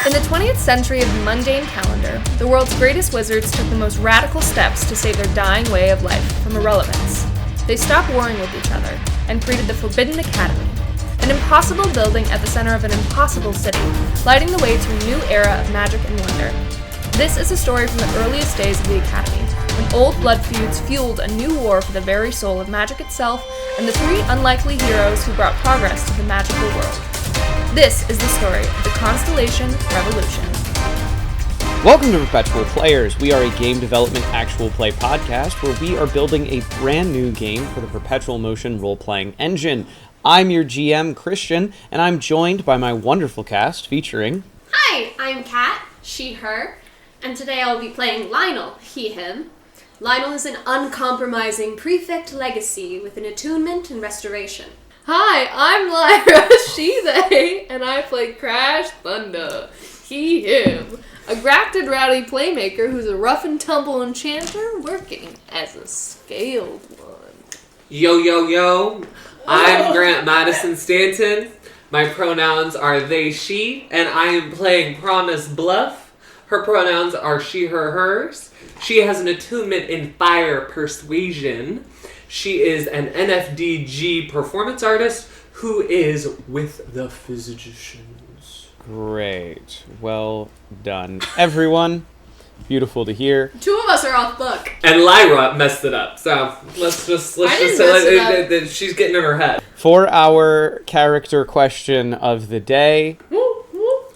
In the 20th century of the mundane calendar, the world's greatest wizards took the most radical steps to save their dying way of life from irrelevance. They stopped warring with each other and created the Forbidden Academy, an impossible building at the center of an impossible city, lighting the way to a new era of magic and wonder. This is a story from the earliest days of the Academy, when old blood feuds fueled a new war for the very soul of magic itself and the three unlikely heroes who brought progress to the magical world. This is the story of the Constellation Revolution. Welcome to Perpetual Players. We are a game development actual play podcast where we are building a brand new game for the Perpetual Motion role-playing engine. I'm your GM, Christian, and I'm joined by my wonderful cast featuring... Hi, I'm Kat, she, her, and today I'll be playing Lionel, he, him. Lionel is an uncompromising prefect legacy with an attunement and restoration. Hi, I'm Lyra, she, they, and I play Crash Thunder, he, him. A grafted rowdy playmaker who's a rough and tumble enchanter working as a scaled one. Yo, yo, yo. I'm Grant Madison Stanton. My pronouns are they, she, and I am playing Promise Bluff. Her pronouns are she, her, hers. She has an attunement in fire persuasion. She is an NFDG performance artist who is with the physicians. Great. Well done, everyone. Beautiful to hear. Two of us are off book. And Lyra messed it up, so let's just say that she's getting in her head. For our character question of the day,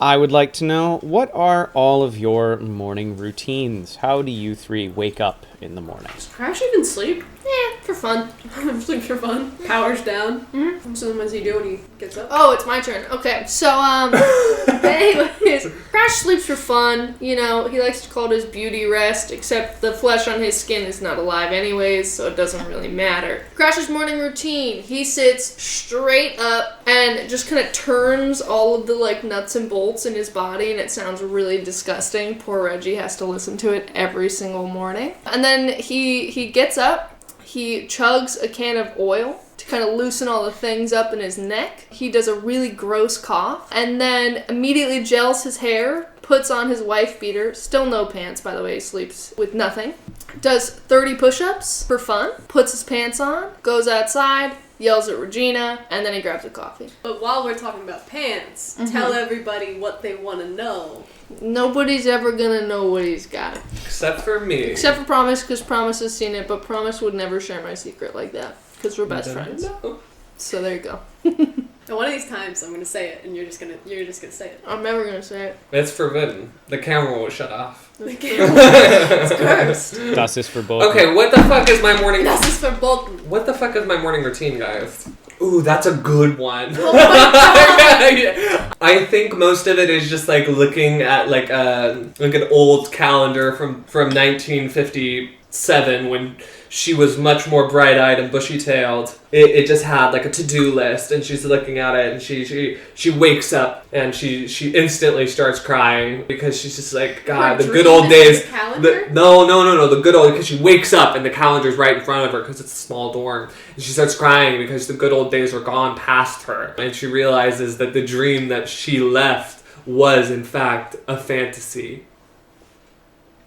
I would like to know, what are all of your morning routines? How do you three wake up in the morning? Does Crash even sleep? Yeah, for fun. Sleep for fun. Powers down. Mm-hmm. So what does he do when he gets up? Oh, it's my turn. Okay, so, anyways, Crash sleeps for fun. You know, he likes to call it his beauty rest, except the flesh on his skin is not alive anyways, so it doesn't really matter. Crash's morning routine. He sits straight up and just kind of turns all of the, nuts and bolts in his body, and it sounds really disgusting. Poor Reggie has to listen to it every single morning. And then he gets up. He chugs a can of oil to kind of loosen all the things up in his neck. He does a really gross cough and then immediately gels his hair, puts on his wife beater, still no pants, by the way, he sleeps with nothing. Does 30 push-ups for fun, puts his pants on, goes outside, yells at Regina, and then he grabs a coffee. But while we're talking about pants, tell everybody what they want to know. Nobody's ever gonna know what he's got. Except for me. Except for Promise, because Promise has seen it, but Promise would never share my secret like that, because we're best friends. No. So there you go. And one of these times I'm gonna say it, and you're just gonna say it. I'm never gonna say it. It's forbidden. The camera will shut off. It's cursed. Das ist verboten. Okay, what the fuck is my morning... This is for both. What the fuck is my morning routine, guys? Ooh, that's a good one. Oh my God. I think most of it is just looking at an old calendar from 1957 when she was much more bright-eyed and bushy-tailed. It just had a to-do list, and she's looking at it, and she wakes up and she instantly starts crying because she's just God, the good old days. No, the good old, because she wakes up and the calendar's right in front of her because it's a small dorm, and she starts crying because the good old days are gone past her, and she realizes that the dream that she left was in fact a fantasy.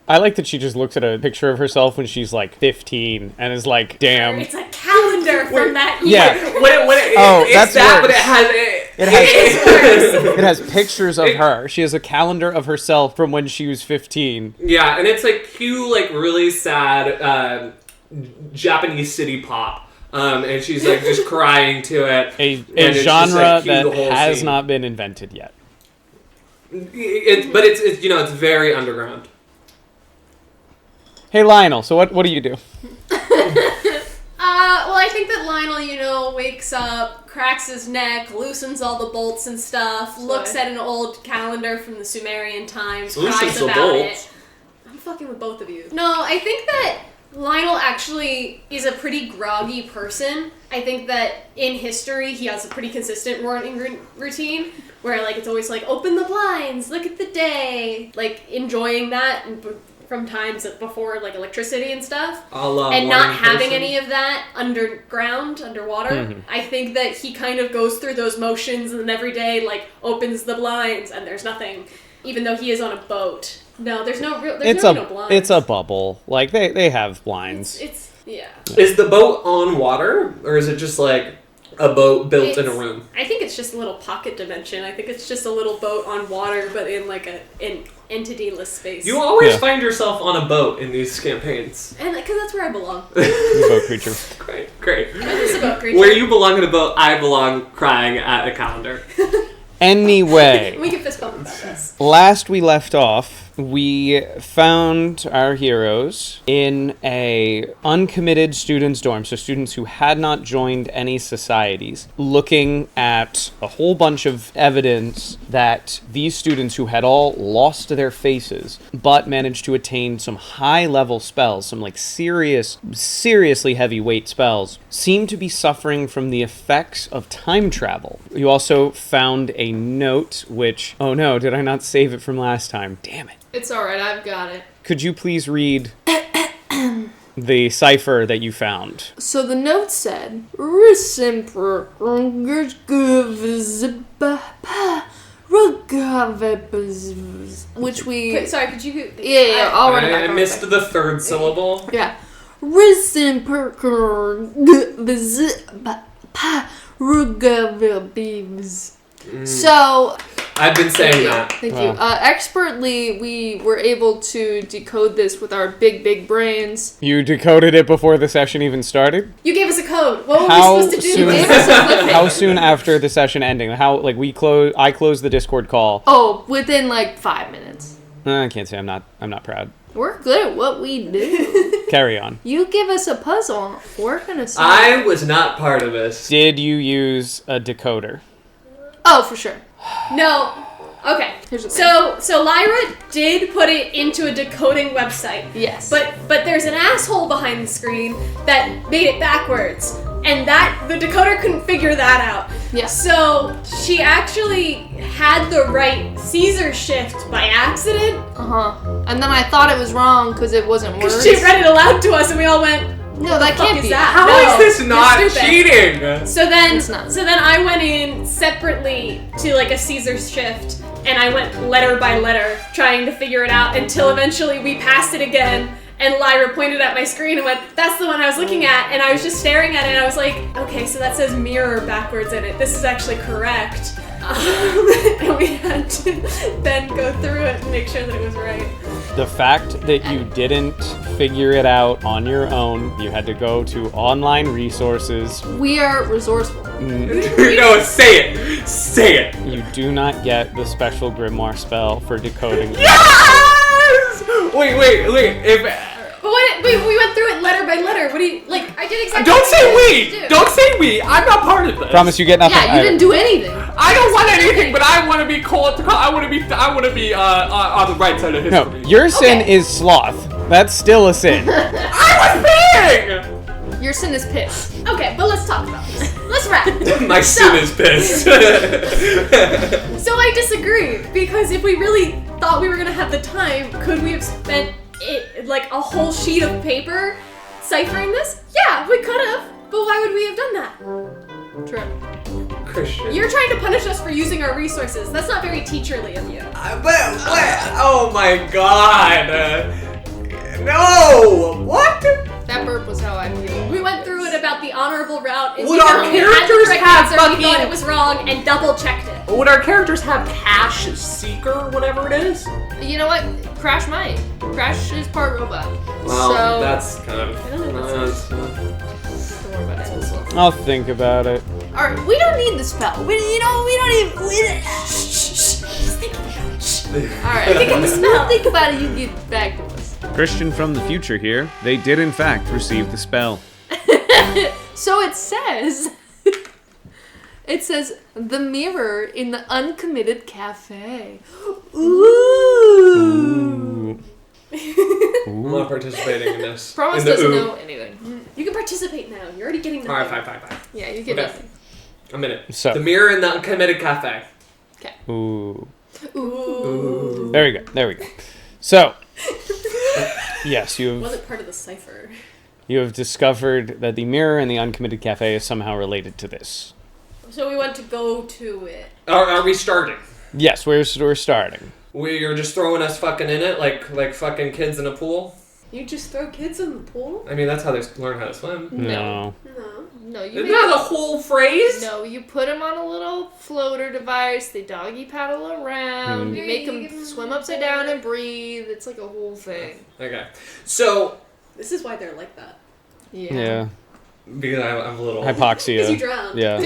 I like that she just looks at a picture of herself when she's 15 and is damn. It's a calendar from that year. Yeah. That's that, but it has pictures of her. She has a calendar of herself from when she was 15. Yeah, and it's cute, really sad Japanese city pop. And she's just crying to it. A genre that has not been invented yet. But it's very underground. Hey Lionel, so what do you do? Well, I think that Lionel, wakes up, cracks his neck, loosens all the bolts and stuff, looks at an old calendar from the Sumerian times, cries about it. I'm fucking with both of you. No, I think that Lionel actually is a pretty groggy person. I think that in history he has a pretty consistent morning routine where it's always open the blinds, look at the day, enjoying that from times before electricity and stuff, and not having any of that underwater. Mm-hmm. I think that he kind of goes through those motions and then every day opens the blinds and there's nothing. even though he is on a boat. No, there's no blinds. It's a bubble. Like, they have blinds. It's yeah. Is the boat on water, or is it just like a boat built in a room? I think it's just a little pocket dimension. I think it's just a little boat on water, but in like an entity-less space. You always find yourself on a boat in these campaigns. And because that's where I belong. The boat creature. Great. It's a boat creature. Where you belong in a boat, I belong crying at a calendar. Anyway. We can fist bump about this. Last we left off, we found our heroes in a uncommitted students' dorm, so students who had not joined any societies, looking at a whole bunch of evidence that these students who had all lost their faces, but managed to attain some high-level spells, some like seriously heavyweight spells, seem to be suffering from the effects of time travel. You also found a note which, oh no, did I not save it from last time? Damn it. It's alright, I've got it. Could you please read the cipher that you found? So the note said, which we... Sorry, could you... Yeah, I'll run it back. I missed the third syllable. Yeah. So... I've been saying that. Thank you. Expertly, we were able to decode this with our big brains. You decoded it before the session even started? You gave us a code. What were we supposed to do? Soon, You gave us a cliffhanger. how soon after the session ending? I closed the Discord call. Oh, within like 5 minutes. I can't say I'm not proud. We're good at what we do. Carry on. You give us a puzzle, we're gonna solve I it. was not part of this. Did you use a decoder? Oh, for sure. No. Okay. Here's the thing. So Lyra did put it into a decoding website. Yes. But there's an asshole behind the screen that made it backwards. And the decoder couldn't figure that out. Yeah. So she actually had the right Caesar shift by accident. And then I thought it was wrong because it wasn't words. She read it aloud to us and we all went, No, that can't be. How No, is this you're not stupid. cheating? So then It's not. I went in separately to like a Caesar shift and I went letter by letter trying to figure it out until eventually we passed it again and Lyra pointed at my screen and went, that's the one I was looking at, and I was just staring at it and I was like, okay, so that says mirror backwards in it. This is actually correct. And we had to then go through it and make sure that it was right. The fact that you didn't figure it out on your own, you had to go to online resources. We are resourceful. No, say it. Say it. You do not get the special grimoire spell for decoding. Yes! Wait. But we went through it letter by letter. What do you, like, I did exactly Don't what say you we. did. Don't say we. I'm not part of this. Promise you get nothing. Yeah, you didn't do anything. I don't want anything, but I want to be called. I want to be on the right side of history. No, your sin is sloth. That's still a sin. I was being. Your sin is piss. Okay, but let's talk about this. Let's wrap. My sin is pissed. So I disagree, because if we really thought we were gonna have the time, could we have spent it like a whole sheet of paper ciphering this? Yeah, we could have, but why would we have done that? True. Christian. You're trying to punish us for using our resources. That's not very teacherly of you. Oh my god. No. What? That burp was how I feel. We went through it about the honorable route. And Would our characters have We thought fucking- it was wrong and double checked it. Would our characters have Cash Seeker, whatever it is? You know what? Crash might. Crash is part robot. Well, so that's kind of. don't worry about it. I'll think about it. Alright, we don't need the spell. We don't even. Shh. Just think about it. Shh. Alright, Think of the spell. think about it. You get back to us. Christian from the future here. They did in fact receive the spell. So it says. It says the mirror in the uncommitted cafe. Ooh. I'm not participating in this. Promise in the doesn't ooh. know anything. You can participate now. You're already getting Alright, nothing. fine. Yeah, you get Okay. nothing. I'm in it. So. The mirror in the uncommitted cafe. Okay. Ooh. Ooh. There we go. So. Yes, you Wasn't part of the cipher. have discovered that the mirror in the uncommitted cafe is somehow related to this. So we went to go to it. Are we starting? Yes, we're starting. You're just throwing us fucking in it like fucking kids in a pool? You just throw kids in the pool? I mean, that's how they learn how to swim. No. No, you Isn't that the whole phrase? No, you put them on a little floater device, they doggy paddle around, you make them swim upside down and breathe. It's like a whole thing. Okay. So... This is why they're like that. Yeah. Because I'm a little... Hypoxia. Because you drowned. Yeah.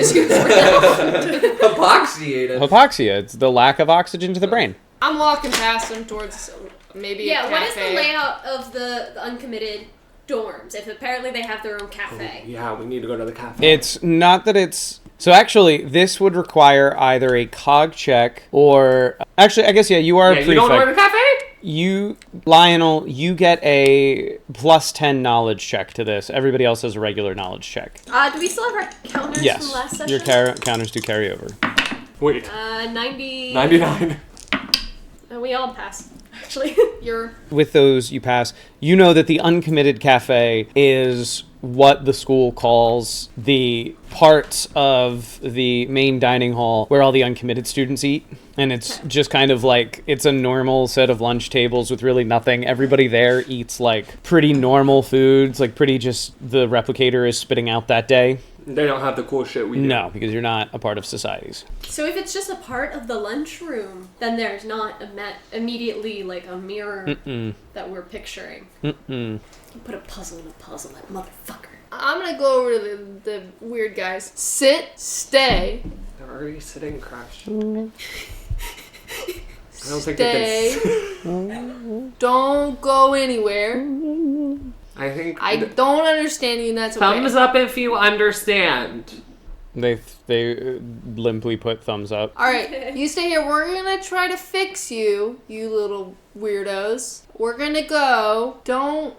Hypoxiated. Hypoxia. It's the lack of oxygen to the brain. I'm walking past them towards maybe a cafe. What is the layout of the uncommitted dorms? If apparently they have their own cafe. Yeah, we need to go to the cafe. It's not that it's... So actually, this would require either a cog check or... Actually, I guess, you are a prefect. You don't know the cafe? Lionel, you get a plus 10 knowledge check to this. Everybody else has a regular knowledge check. Do we still have our counters Yes. from the last session? Your counters do carry over. Wait. 90... 99. We all pass, actually. With those, you pass. You know that the uncommitted cafe is what the school calls the parts of the main dining hall where all the uncommitted students eat. And it's just kind of like, it's a normal set of lunch tables with really nothing. Everybody there eats like pretty normal foods, like pretty just the replicator is spitting out that day. They don't have the cool shit we do. No, because you're not a part of societies. So if it's just a part of the lunchroom, then there's not immediately like a mirror that we're picturing. You put a puzzle in a puzzle, that motherfucker. I'm gonna go over to the weird guys. Sit, stay. They're already sitting, Crush. I don't think Stay. they can... Don't go anywhere. I don't understand you, and that's okay. Thumbs up if you understand. They limply put thumbs up. Alright, you stay here. We're gonna try to fix you, you little weirdos. We're gonna go. Don't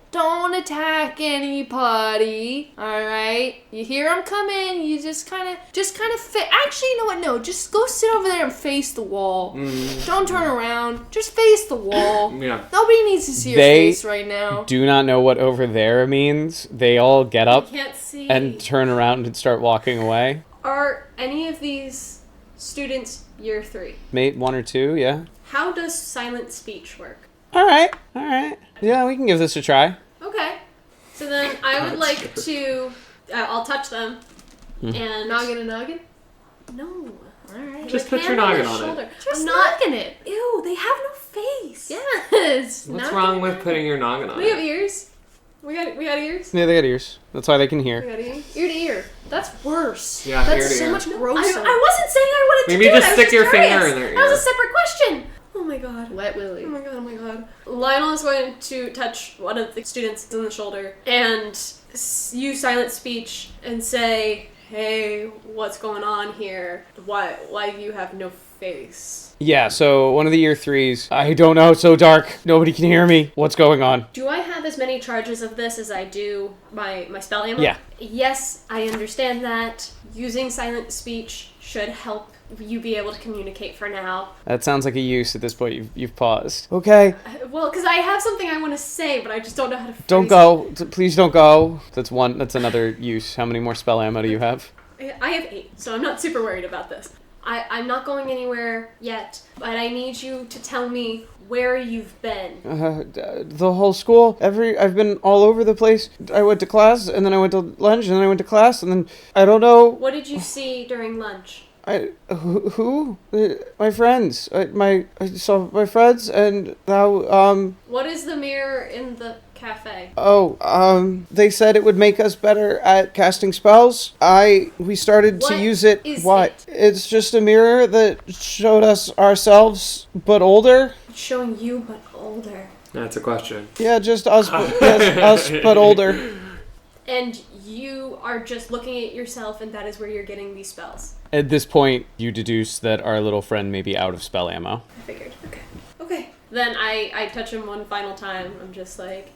attack anybody. Alright? You hear them coming, you just kind of actually, you know what? No, just go sit over there and face the wall. Don't turn around. Just face the wall. Yeah. Nobody needs to see your face right now. Do not know what over there means. They all get up Can't see. and turn around and start walking away. Are any of these students year 3? Mate 1 or 2, yeah. How does silent speech work? All right. Yeah, we can give this a try. Okay. So then I would like to... I'll touch them. And... Noggin and noggin? No. Alright. Just put your noggin on it. Just noggin it. Ew, they have no face. Yes. What's wrong with putting your noggin on We have it? ears. We got ears. Yeah, they got ears. That's why they can We hear. got ears. Ear to ear. That's worse. Yeah, ear That's to so ear. much grosser. I wasn't saying I wanted to Maybe do just it. I was stick your curious. finger in their ear. That was a separate question. Oh my god. Wet Willy. Oh my god, oh my god. Lionel is going to touch one of the students on the shoulder and use silent speech and say, "Hey, what's going on here? Why do you have no face?" Yeah, so one of the year 3s. I don't know, it's so dark. Nobody can hear me. What's going on? Do I have as many charges of this as I do my spell ammo? Yeah. Yes, I understand that. Using silent speech should help you be able to communicate for now. That sounds like a use at this point. You've paused. Okay. Well, because I have something I want to say, but I just don't know how to phrase Don't go. Please don't go. That's another use. How many more spell ammo do you have? I have 8, so I'm not super worried about this. I'm not going anywhere yet, but I need you to tell me where you've been. The whole school. I've been all over the place. I went to class, and then I went to lunch, and then I went to class, and then I don't know. What did you see during lunch? Who? My friends. I saw my friends, and now What is the mirror in the cafe? They said it would make us better at casting spells. We started to use it. Is What? it? It's just a mirror that showed us ourselves, but older. It's showing you, but older. That's a question. Yeah, just us, us, but older. And you are just looking at yourself, and that is where you're getting these spells. At this point, you deduce that our little friend may be out of spell ammo. I figured. Okay. Then I touch him one final time. I'm just like,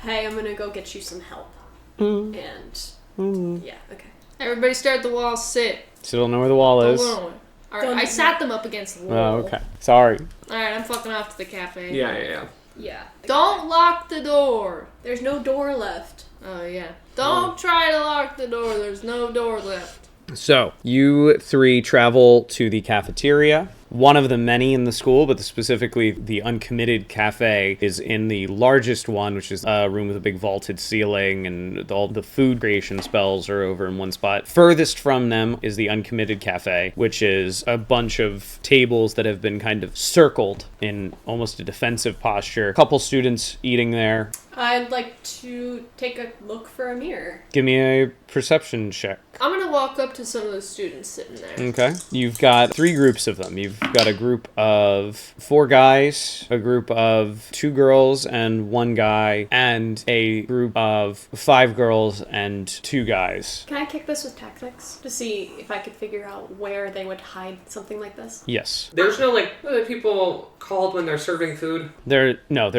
hey, I'm gonna go get you some help. And yeah, okay. Everybody stare at the wall, sit. Still don't know where the wall is. Alright, I sat them up against the wall. Oh, okay. Sorry. Alright, I'm fucking off to the cafe. Yeah. Don't lock the door. There's no door left. Oh, yeah. Don't try to lock the door. There's no door left. So, you 3 travel to the cafeteria one of the many in the school, but specifically the uncommitted cafe is in the largest one, which is a room with a big vaulted ceiling, and all the food creation spells are over in one spot. Furthest from them is the uncommitted cafe, which is a bunch of tables that have been kind of circled in almost a defensive posture. A couple students eating there. I'd like to take a look for a mirror. Give me a perception check. I'm gonna walk up to some of the students sitting there. Okay. You've got 3 groups of them. You've got a group of 4 guys, a group of 2 girls and 1 guy, and a group of 5 girls and 2 guys. Can I kick this with tactics to see if I could figure out where they would hide something like this? Yes. There's no, like, what are people called when they're serving food? There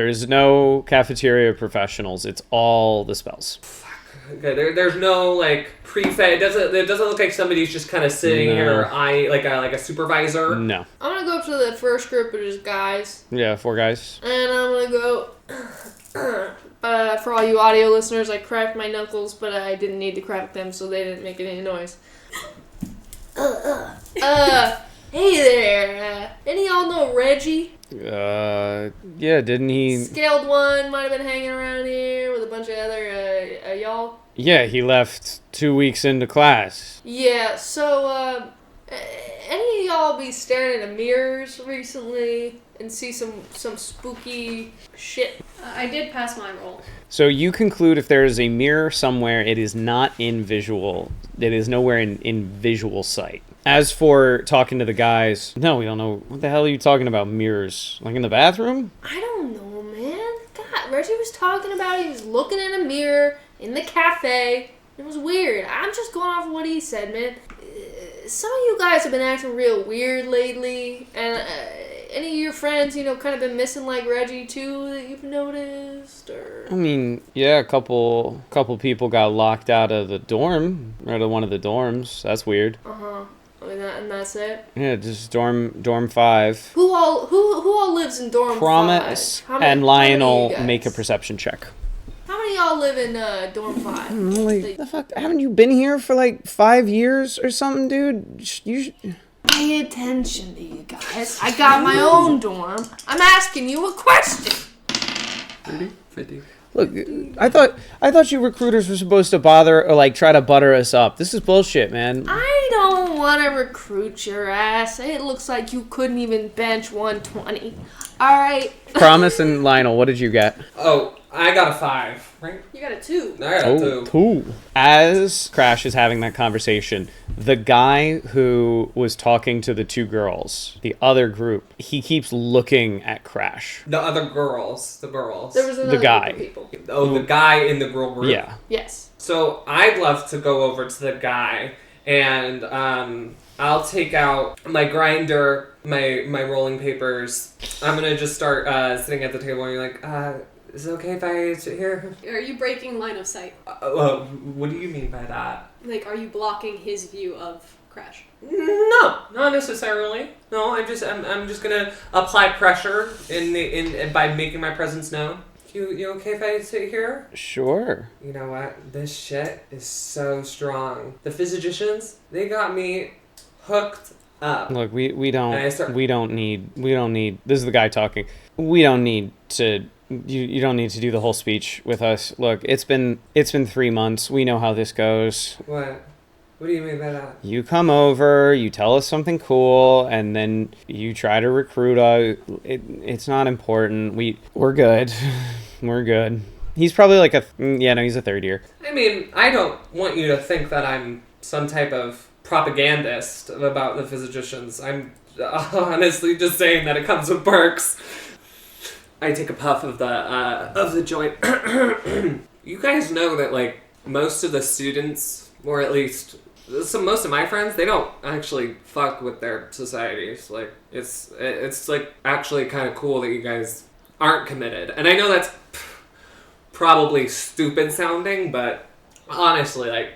is no cafeteria professionals. It's all the spells. Okay, there's no, like, it doesn't look like somebody's just kind of sitting here, like a supervisor. No. I'm gonna go up to the first group, which is guys. Yeah, 4 guys. And I'm gonna go... for all you audio listeners, I cracked my knuckles, but I didn't need to crack them, so they didn't make any noise. Hey there. Any of y'all know Reggie? Yeah, didn't he... Scaled one might have been hanging around here with a bunch of other y'all. Yeah, he left 2 weeks into class. Yeah, so any of y'all be staring into mirrors recently and see some spooky shit? I did pass my roll. So you conclude if there is a mirror somewhere, it is not in visual. It is nowhere in visual sight. As for talking to the guys, no, we don't know. What the hell are you talking about, mirrors? Like in the bathroom? I don't know, man. God, Reggie was talking about he was looking in a mirror in the cafe. It was weird. I'm just going off of what he said, man. Some of you guys have been acting real weird lately, and any of your friends, kind of been missing like Reggie too that you've noticed, or? I mean, yeah, a couple people got locked out of the dorm, out of one of the dorms. That's weird. Uh-huh. And that's it? Yeah, just dorm 5. Who all lives in dorm 5? Promise and Lionel make a perception check. How many of y'all live in dorm 5? Like, the fuck? Haven't you been here for like 5 years or something, dude? You pay attention to you guys. I got my own dorm. I'm asking you a question. 50. Look, I thought you recruiters were supposed to bother or like try to butter us up. This is bullshit, man. I don't want to recruit your ass. It looks like you couldn't even bench 120. All right. Promise and Lionel, what did you get? Oh, I got a 5, right? You got a 2. I got a 2. 2. As Crash is having that conversation, the guy who was talking to the 2 girls, the other group, he keeps looking at Crash. The other girls, the girls. There was another guy. group of people. Oh, the guy in the girl group? Yeah. Yes. So I'd love to go over to the guy and I'll take out my grinder, my rolling papers. I'm gonna just start sitting at the table and you're like, is it okay if I sit here? Are you breaking line of sight? What do you mean by that? Like, are you blocking his view of Crash? No, not necessarily. No, I'm just gonna apply pressure in by making my presence known. You okay if I sit here? Sure. You know what? This shit is so strong. The physicians, they got me hooked up. Look, we don't need. This is the guy talking. We don't need to. You don't need to do the whole speech with us. Look, it's been 3 months. We know how this goes. What? What do you mean by that? You come over, you tell us something cool, and then you try to recruit us. It's not important. We're good. We're good. He's probably like he's a 3rd year. I mean, I don't want you to think that I'm some type of propagandist about the physicians. I'm honestly just saying that it comes with perks. I take a puff of the joint. You guys know that like most of the students, or at least most of my friends, they don't actually fuck with their societies. Like it's like actually kind of cool that you guys aren't committed. And I know that's probably stupid sounding, but honestly, like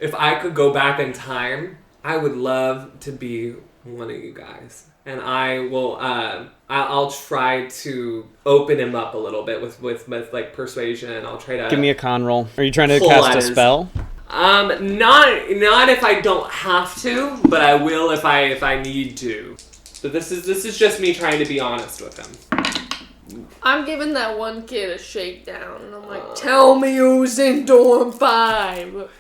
if I could go back in time, I would love to be one of you guys. And I will, I'll try to open him up a little bit with like persuasion. I'll try to give me a con roll. Are you trying to cast a spell? Not if I don't have to, but I will if I need to. But this is just me trying to be honest with him. I'm giving that one kid a shakedown, and I'm like, tell me who's in dorm 5.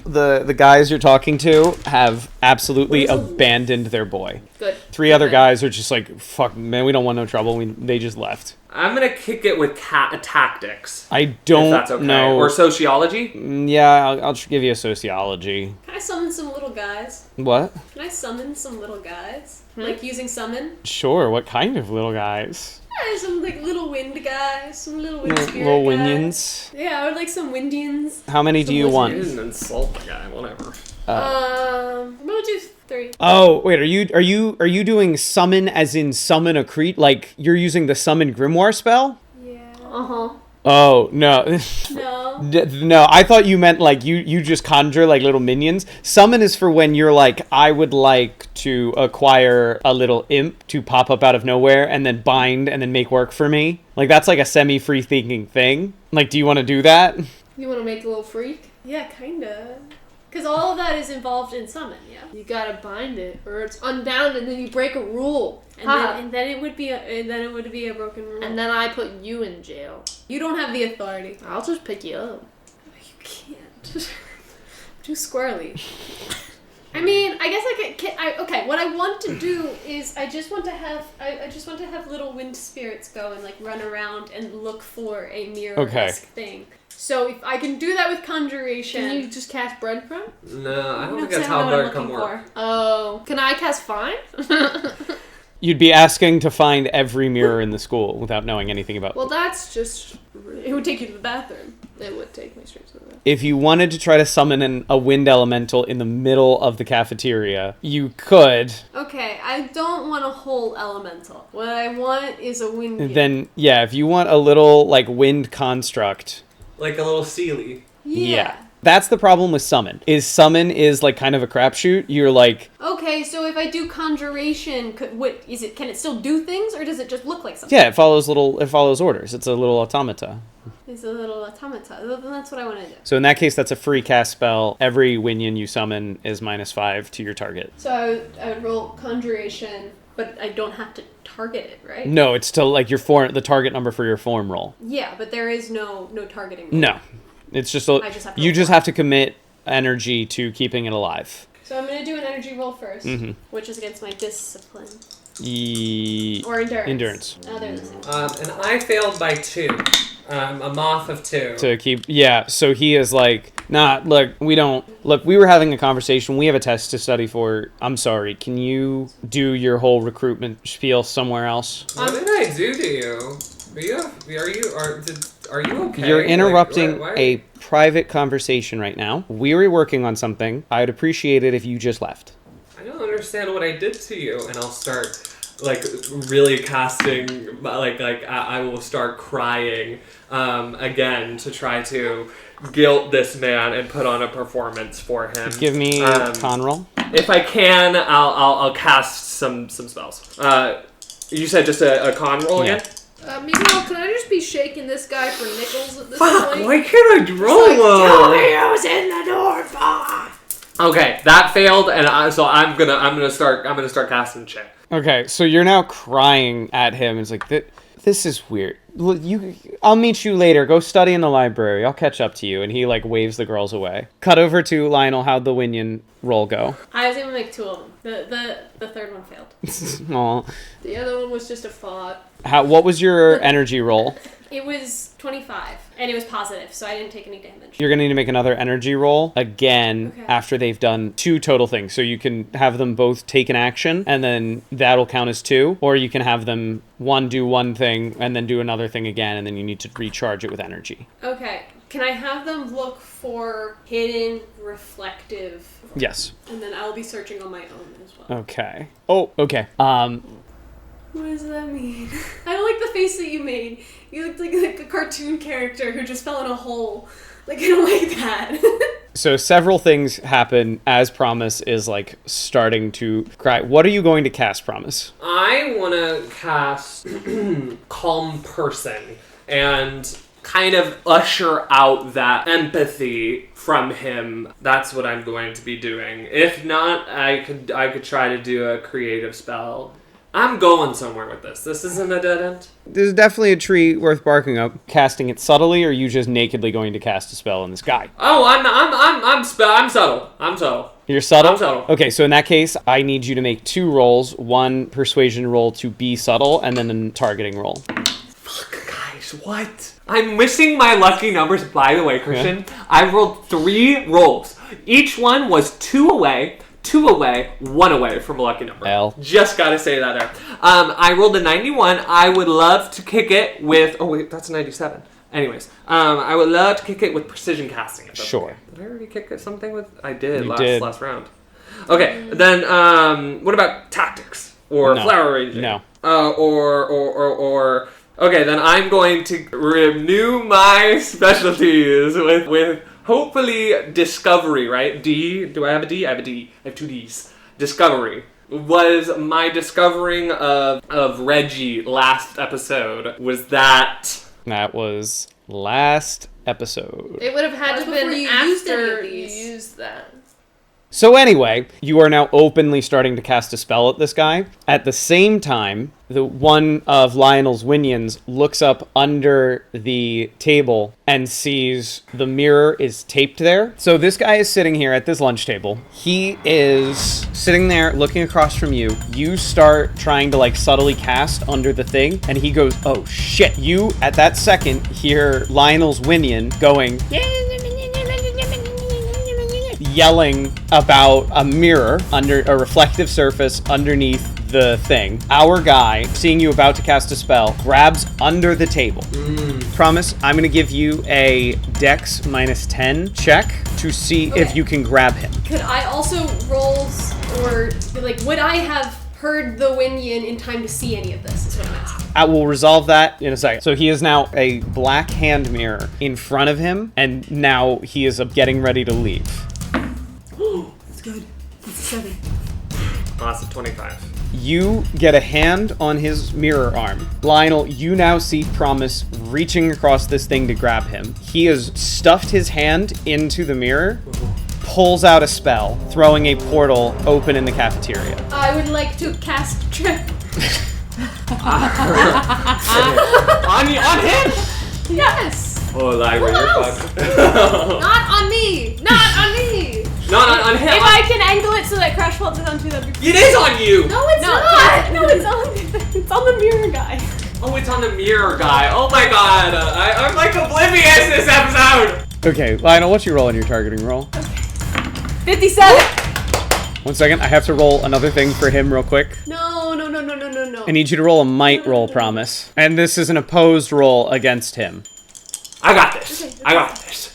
The guys you're talking to have absolutely abandoned their boy. Good. 3 other guys are just like, fuck, man, we don't want no trouble. They just left. I'm gonna kick it with tactics. I don't if that's okay. know. Or sociology? Yeah, I'll give you a sociology. Can I summon some little guys? What? Can I summon some little guys? Like using summon? Sure, what kind of little guys? Yeah, some like little wind guys, some little wind spirit Little guys. Windians? Yeah, I would like some Windians. How many do you want? You didn't insult the guy, whatever. I'm gonna do 3. Oh, wait, are you doing summon as in summon a creature? Like, you're using the summon grimoire spell? Yeah. Uh-huh. Oh, no. No. No, I thought you meant like you just conjure like little minions. Summon is for when you're like, I would like to acquire a little imp to pop up out of nowhere and then bind and then make work for me. Like, that's like a semi-free thinking thing. Like, do you want to do that? You want to make a little freak? Yeah, kinda. Because all of that is involved in summon, yeah. You gotta bind it, or it's unbound, and then you break a rule. And then it would be a broken rule. And then I put you in jail. You don't have the authority. I'll just pick you up. You can't. Too squirrely. I mean, I guess okay, what I want to do is I just want to have little wind spirits go and like run around and look for a mirror-esque thing. So if I can do that with conjuration. Can you just cast breadcrumb? No, I don't think because that's I don't how know what I'm breadcrumb looking works. Oh. Can I cast find? You'd be asking to find every mirror in the school without knowing anything about Well, that's just... It would take you to the bathroom. It would take me straight to the bathroom. If you wanted to try to summon a wind elemental in the middle of the cafeteria, you could. Okay, I don't want a whole elemental. What I want is a wind kid. Then, yeah, if you want a little, like, wind construct. Like a little Sealy. Yeah. That's the problem with summon. Summon is, like, kind of a crapshoot. You're like... Okay, so if I do conjuration, can it still do things, or does it just look like something? Yeah, it follows orders. It's a little automata. It's a little automata. Then that's what I want to do. So in that case, that's a free cast spell. Every minion you summon is -5 to your target. So I would roll conjuration, but I don't have to target it, right? No, it's still like the target number for your form roll. Yeah, but there is no targeting. No. It's just you just have to commit energy to keeping it alive. So I'm going to do an energy roll first, which is against my discipline. Or endurance. Endurance. Oh, they're the same. And I failed by 2. A moth of 2. To keep, yeah. So he is like, nah. Look, we were having a conversation. We have a test to study for. I'm sorry. Can you do your whole recruitment spiel somewhere else? What did I do to you? Are you okay? You're interrupting why? a private conversation right now. We were working on something. I'd appreciate it if you just left. I don't understand what I did to you, and I'll start like really casting like I will start crying again to try to guilt this man and put on a performance for him. Give me a con roll. If I can, I'll cast some spells. You said just a con roll again? Meanwhile, can I just be shaking this guy for nickels at this Fuck! point? Why can't I draw one? Tell me who's in the door, fuck! Okay, that failed, and so I'm gonna start casting shit. Okay, so you're now crying at him. It's like, this is weird. I'll meet you later. Go study in the library. I'll catch up to you. And he, like, waves the girls away. Cut over to Lionel. How'd the Winion roll go? I was able to make 2 of them. The third one failed. Aw. The other one was just a thought. What was your energy roll? It was 25, and it was positive, so I didn't take any damage. You're going to need to make another energy roll again after they've done 2 total things. So you can have them both take an action, and then that'll count as 2. Or you can have them do one thing, and then do another thing again, and then you need to recharge it with energy. Okay. Can I have them look for hidden, reflective? Yes. And then I'll be searching on my own as well. Okay. Oh, okay. What does that mean? I don't like the face that you made. You looked like a cartoon character who just fell in a hole. Like, I don't like that. So several things happen as Promise is, like, starting to cry. What are you going to cast, Promise? I want to cast Calm Person, and kind of usher out that empathy from him. That's what I'm going to be doing. If not, I could try to do a creative spell. I'm going somewhere with this. This isn't a dead end. There's definitely a tree worth barking up. Casting it subtly, or are you just nakedly going to cast a spell in the sky? Oh, I'm subtle. I'm subtle. You're subtle? I'm subtle. Okay, so in that case, I need you to make 2 rolls. 1 persuasion roll to be subtle, and then a targeting roll. Fuck, guys, what? I'm missing my lucky numbers, by the way, Christian. Yeah. I rolled 3 rolls. Each one was 2 away, 1 away from a lucky number. L. Just gotta say that there. I rolled a 91. I would love to kick it with... Oh, wait, that's a 97. Anyways, I would love to kick it with precision casting. Sure. Okay. Did I already kick it something with... I did last round. Okay, then what about tactics? Or flower arranging? No. Or okay, then I'm going to renew my specialties with hopefully discovery, right? D. Do I have a D? I have a D. I have 2 Ds. Discovery. Was my discovering of Reggie last episode, was that... That was last episode. It would have had to have been after you used that. So anyway, you are now openly starting to cast a spell at this guy. At the same time, the one of Lionel's minions looks up under the table and sees the mirror is taped there. So this guy is sitting here at this lunch table. He is sitting there looking across from you. You start trying to like subtly cast under the thing, and he goes, oh shit. You, at that second, hear Lionel's minion going, yelling about a mirror under a reflective surface underneath the thing. Our guy, seeing you about to cast a spell, grabs under the table. Promise, I'm going to give you a Dex -10 check to see if you can grab him. Could I also roll, or like, would I have heard the Winyan in time to see any of this, is what I'm asking. I will resolve that in a second. So he is now a black hand mirror in front of him, and now he is getting ready to leave. That's good. That's a 7. Awesome, 25. You get a hand on his mirror arm. Lionel, you now see Promise reaching across this thing to grab him. He has stuffed his hand into the mirror, pulls out a spell, throwing a portal open in the cafeteria. I would like to cast Trip. On him? Yes! Oh, library, you're fucked. Not on me! Not on me! Not on him. If I can angle it so that Crash falls onto that'd be... It is on you! No, it's not! No, it's on the mirror guy. Oh, it's on the mirror guy. Oh my god. I'm like oblivious this episode! Okay, Lionel, what's your roll in your targeting roll? Okay. 57! 1 second, I have to roll another thing for him real quick. No. I need you to roll a might roll, Promise. And this is an opposed roll against him. I got this. Okay, I got this.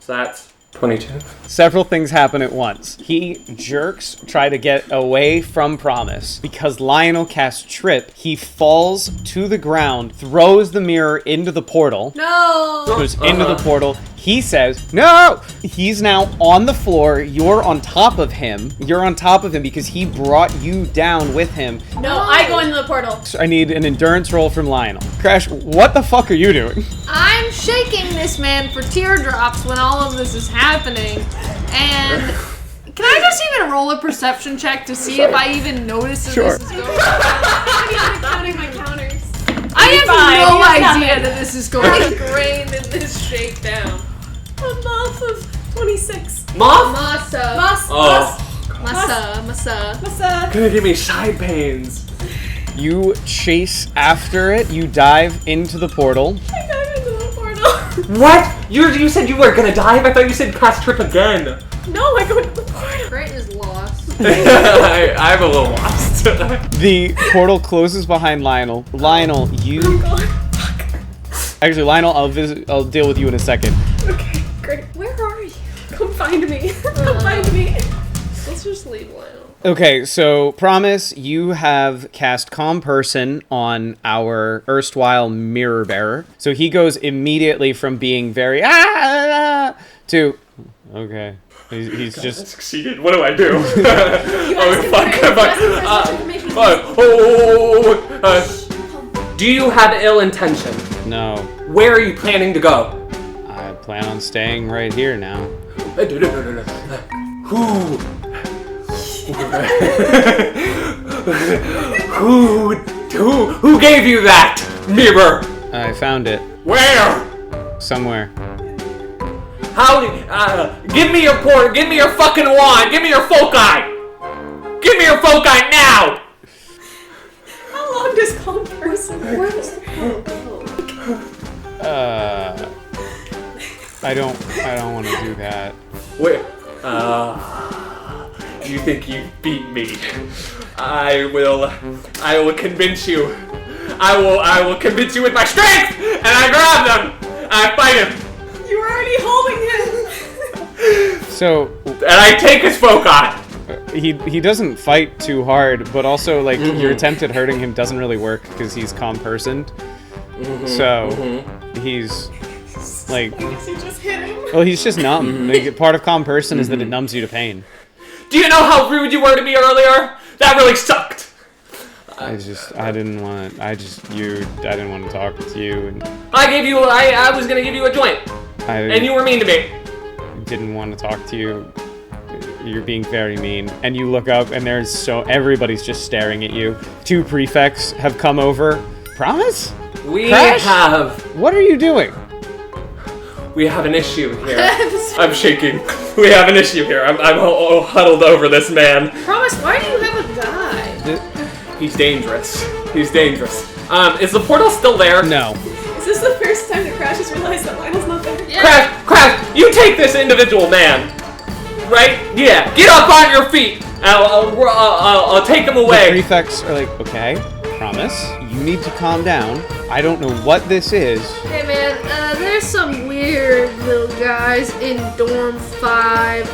So that's 22. Several things happen at once. He jerks, try to get away from Promise. Because Lionel casts Trip, he falls to the ground, throws the mirror into the portal. No! Goes into the portal. He says, no! He's now on the floor. You're on top of him. You're on top of him because he brought you down with him. No, I go into the portal. So I need an endurance roll from Lionel. Crash, what the fuck are you doing? I'm shaking this man for teardrops when all of this is happening. And can I just even roll a perception check to see if I even notice that this is going on? I'm counting my counters. I have no idea that this is going on. Ingrained in this shakedown. A moth of 26. Moth? Masa. Masa. Gonna give me side pains. You chase after it. You dive into the portal. I dive into the portal. What? You said you were gonna dive? I thought you said cast Trip again. No, I go into the portal. Great is lost. I'm a little lost. The portal closes behind Lionel. Lionel, you... Actually, Lionel, I'll deal with you in a second. Okay, great. Where are you? Come find me. Come find me. Let's just leave Lionel. Okay, so Promise, you have cast Calm Person on our erstwhile Mirror Bearer. So he goes immediately from being very to okay. He's God, just I succeeded. What do I do? Do you have ill intention? No. Where are you planning to go? I plan on staying right here now. Who gave you that mirror? I found it. Where? Somewhere. Give me your fucking wand. Give me your foci. Give me your foci now. How long does calm person work? I don't want to do that. Wait. You think you beat me? I will convince you. I will convince you with my strength, and I grab them. I fight him. You were already holding him. So. And I take his foci. He doesn't fight too hard, but also like your attempt at hurting him doesn't really work because he's calm-personed. He's like. You just hit him. Well, he's just numb. Like, part of calm person is that it numbs you to pain. Do you know how rude you were to me earlier? That really sucked. I didn't want to talk to you, and I was gonna give you a joint, and you were mean to me. Didn't want to talk to you. You're being very mean, and you look up, and everybody's just staring at you. 2 prefects have come over. Promise? What are you doing? We have an issue here. I'm shaking. We have an issue here. I'm huddled over this man. Promise, why do you have a guy? He's dangerous. Is the portal still there? No. Is this the first time that Crash has realized that Lionel's not there? Yeah. Crash, you take this individual man. Right? Yeah. Get up on your feet. I'll take him away. The prefects are like, okay, promise. You need to calm down. I don't know what this is. Hey man, there's some weird little guys in dorm 5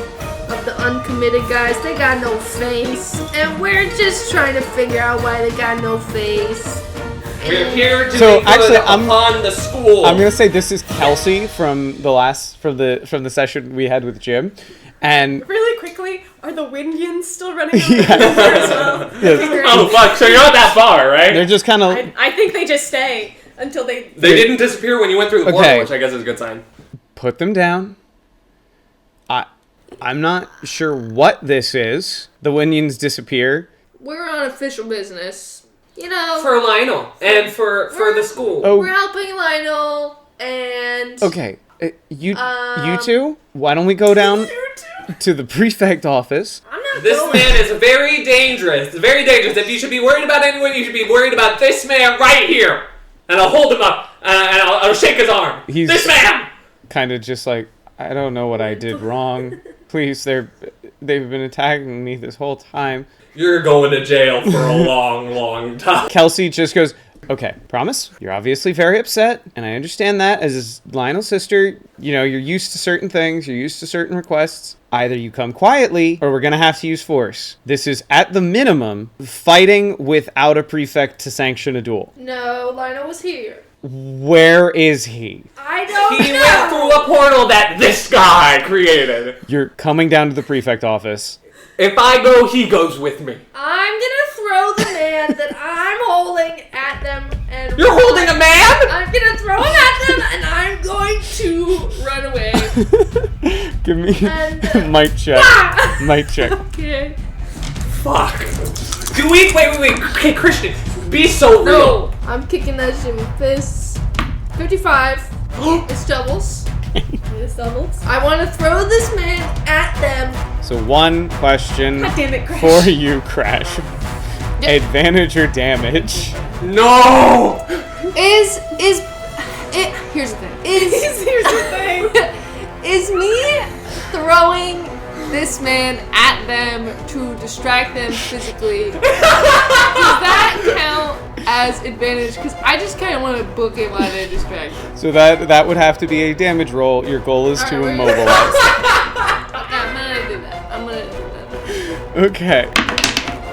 of the uncommitted guys. They got no face, and we're just trying to figure out why they got no face. We're here to upon the school. I'm gonna say this is Kelsey from the session we had with Jim, and really quickly, are the Windians still running around as well? Yes. Oh fuck! So you're not that far, right? They're just kind of. I think they just stay until they. They didn't disappear when you went through the portal, which I guess is a good sign. Put them down. I'm not sure what this is. The Windians disappear. We're on official business. You know. For Lionel and for the school. Oh. We're helping Lionel and. Okay. You two? Why don't we go down to the prefect office? I'm not This going. man is very dangerous. Very dangerous. If you should be worried about anyone, you should be worried about this man right here. And I'll hold him up and I'll shake his arm. This man! Kind of just like, I don't know what I did wrong. Please, they've been attacking me this whole time. You're going to jail for a long, long time. Kelsey just goes, okay, promise. You're obviously very upset, and I understand that as Lionel's sister. You know, you're used to certain things, you're used to certain requests. Either you come quietly, or we're gonna have to use force. This is, at the minimum, fighting without a prefect to sanction a duel. No, Lionel was here. Where is he? I don't He know. went through a portal that this guy created. You're coming down to the prefect office. If I go, he goes with me. I'm gonna throw the man that I'm holding at them and. You're holding a man? I'm gonna throw him at them and I'm going to run away. Give me And, mic check. Mic check. Okay. Fuck. Wait. Okay, Christian, be so real. No, I'm kicking that shit with fists. 55. It's doubles. It's doubles. I want to throw this man at them. So one question God damn it, Crash. for you, Crash. Advantage or damage? No! Here's the thing. Here's the thing. Is me throwing this man at them to distract them physically, does that count as advantage? Because I just kind of want to book him out of distraction. So that would have to be a damage roll. Your goal is to Alright, immobilize. I'm gonna do that. Okay.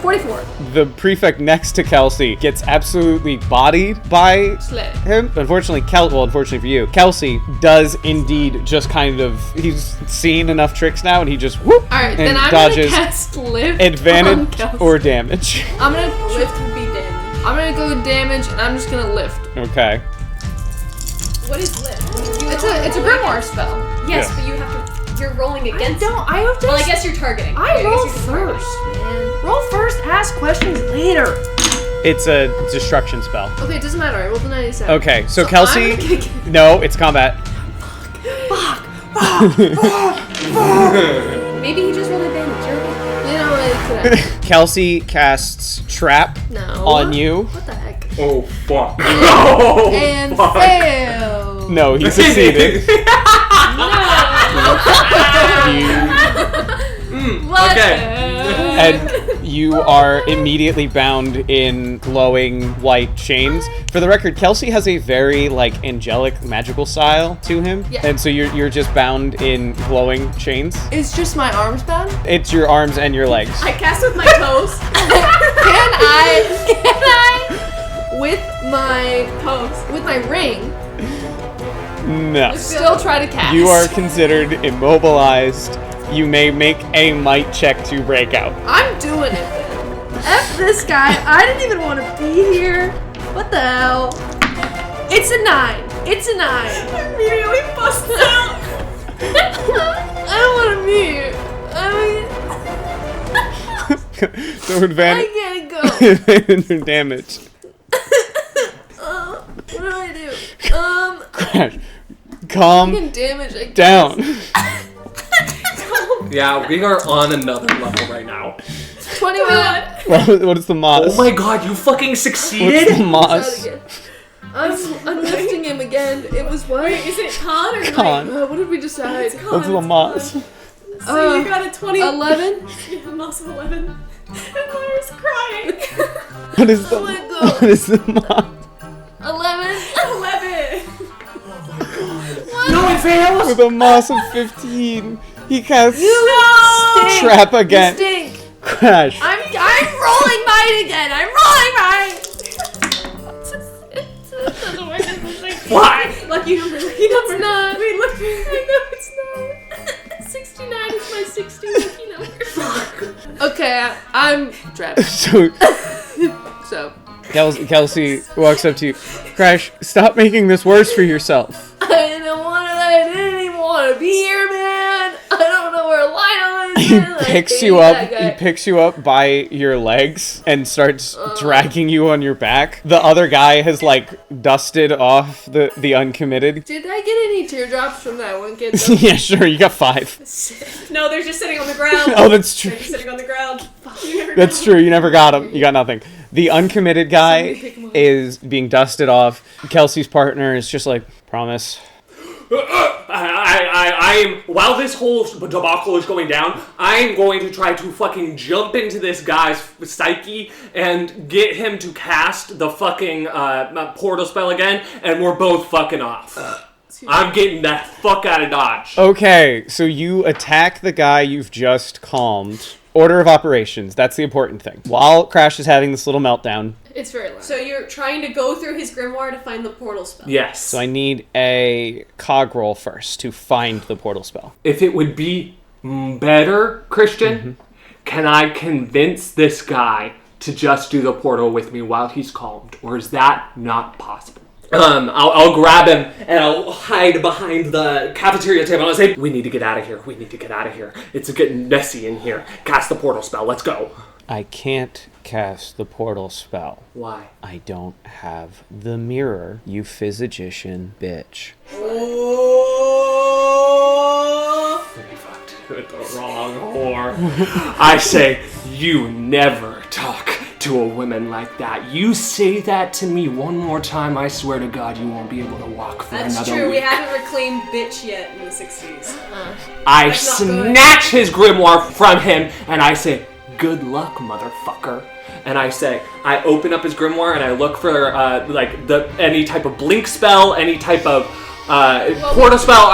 44. The prefect next to Kelsey gets absolutely bodied by Slay. him. Unfortunately, unfortunately for you, Kelsey does indeed just kind of, he's seen enough tricks now and he just whoop Alright, and then I'm dodges. gonna cast lift. Advantage on Kelsey. or damage. I'm gonna Lift would be damage. I'm gonna go with damage and I'm just gonna lift. Okay. What is lift? It's a grimoire spell. Yes, Yeah. but you have to. You're rolling against. I have to. Well, I guess you're targeting. I Okay, roll guess you're just first, man. Roll first, ask questions later. It's a destruction spell. Okay, it doesn't matter. I rolled a 97. Okay, so I'm Kelsey... gonna kick- No, it's combat. Maybe he just rolled advantage. You're okay. You know what? Kelsey casts Trap No. on you. What the heck? Oh, fuck. And fail. No, he succeeded. What? Okay. And you are immediately bound in glowing white chains. For the record, Kelsey has a very angelic magical style to him, Yeah. and so you're just bound in glowing chains. It's just my arms bound. It's your arms and your legs. I cast with my toes. Can I with my ring No. still try to cast? You are considered immobilized. You may make a might check to break out. I'm doing it then. F this guy. I didn't even want to be here. What the hell? It's a 9. It's a 9. Immediately busts out. I don't want to be here. So I advantage can't go. damage. What do I do? Crash. Calm Fucking damage. I guess. down. Yeah, we are on another level right now. 21. What is the moss? Oh my god, you fucking What's succeeded? the Try moss? it again. I'm lifting him again. It was what? Wait, is it con or Con. What did we decide? What's the moss? So you got a 20. 11. You have a moss of 11. And Myra's crying. What is the Let go. what is the moss? 11. 11. No, it fails! With a moss of 15, he casts Stink. Trap again. You stink. Crash. I'm rolling mine again. I'm rolling mine. Why? Lucky number. It's not. Wait, look. I know it's not. 69 is my 60 lucky number. Okay, I'm trapped. So So Kelsey walks up to you. Crash, stop making this worse for yourself. I didn't even want to be here, man. I don't know where Lionel is. He man. I picks hate you up. that guy. He picks you up by your legs and starts dragging you on your back. The other guy has dusted off the uncommitted. Did I get any teardrops from that one kid? Yeah, sure. You got 5. No, they're just sitting on the ground. Oh, that's true. They're just sitting on the ground. You never That's know. true. You never got him. You got nothing. The uncommitted guy Somebody pick him up. is being dusted off. Kelsey's partner is just promise. While this whole debacle is going down, I'm going to try to fucking jump into this guy's psyche and get him to cast the fucking portal spell again, and we're both fucking off. I'm getting that fuck out of Dodge. Okay, so you attack the guy you've just calmed. Order of operations. That's the important thing. While Crash is having this little meltdown, It's very loud. So you're trying to go through his grimoire to find the portal spell. Yes. so I need a cog roll first to find the portal spell. If it would be better, Christian, can I convince this guy to just do the portal with me while he's calmed? Or is that not possible? I'll grab him and I'll hide behind the cafeteria table and I'll say, we need to get out of here. We need to get out of here. It's getting messy in here. Cast the portal spell. Let's go. I can't cast the portal spell. Why? I don't have the mirror, you physician bitch. You fucked with the wrong whore. I say, you never talk to a woman like that. You say that to me one more time, I swear to God, you won't be able to walk for That's another true. week. We haven't reclaimed bitch yet in the 60s. I That's not good. snatch his grimoire from him and I say, good luck, motherfucker. And I say, I open up his grimoire and I look for any type of blink spell, any type of portal spell,